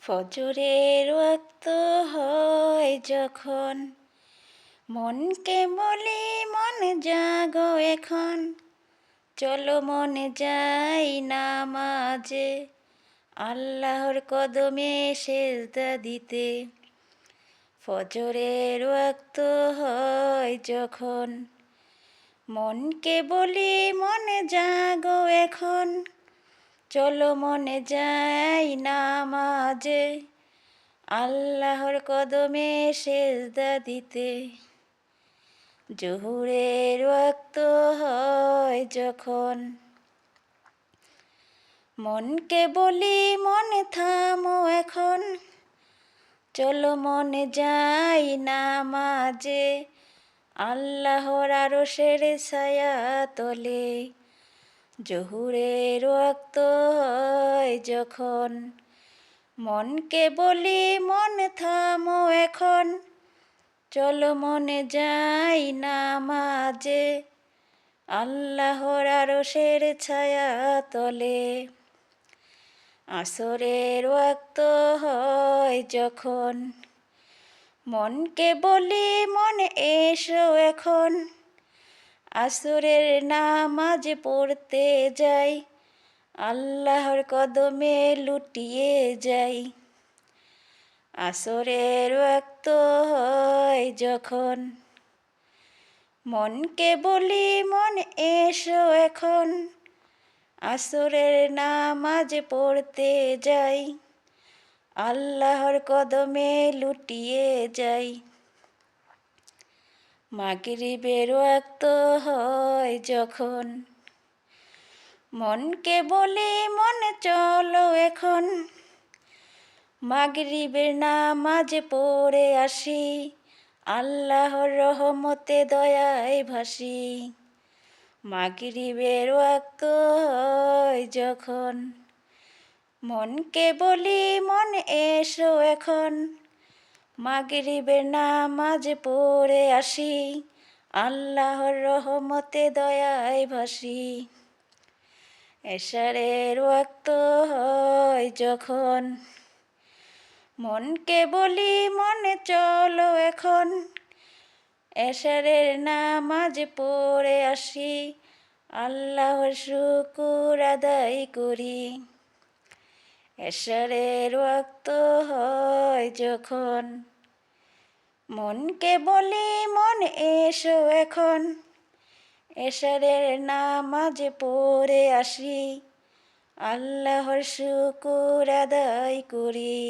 ফজরের ওয়াক্ত হয় যখন, মনকে বলি মন জাগো এখন, চলো মনে যাই নামাজে, আল্লাহর কদমে সেজদা দিতে। ফজরের ওয়াক্ত হয় যখন, মনকে বলি মনে জাগো এখন, চলো মনে যাই নামাজে, আল্লাহর কদমে সেজদা দিতে। জোহরের ওয়াক্ত হয় যখন, মনকে বলি মনে থামো এখন, চলো মনে যাই নামাজে, আল্লাহর আরশের ছায়া তলে। জোহরের ওয়াক্ত হয় যখন, মনকে বলি মনে থামো এখন, চলো মনে যাই নামাজে, আল্লাহর আরশের ছায়া তলে। আসরের ওয়াক্ত হয় যখন, মনকে বলি মনে এসো এখন, আসরের নামাজ পড়তে যাই, আল্লাহর কদমে লুটিয়ে যাই। আসরের ওয়াক্ত হয় যখন, মনকে বলি মনে এসো এখন, আসরের নামাজ পড়তে যাই, আল্লাহর কদমে লুটিয়ে যাই। মাগরিবের ওয়াক্ত হয় যখন, মনকে বলি মনে চলো এখন, মাগরিবের নামাজ পড়ে আসি, আল্লাহর রহমতে দয়ায় ভাসি। মাগরিবের ওয়াক্ত হয় যখন, মনকে বলি মনে এসো এখন, মাগরিবের নামাজ পড়ে আসি, আল্লাহর রহমতে দয়ায় ভাসি। এশারের ওয়াক্ত হয় যখন, মনকে বলি মনে চলো এখন, এশারের নামাজ পড়ে আসি, আল্লাহর শুকুর আদায় করি। এশারের ওয়াক্ত হয় যখন, মনকে বলি মনে এসো এখন, এশারের নামাজ পড়ে আসি, আল্লাহর শুকুর আদায় করি।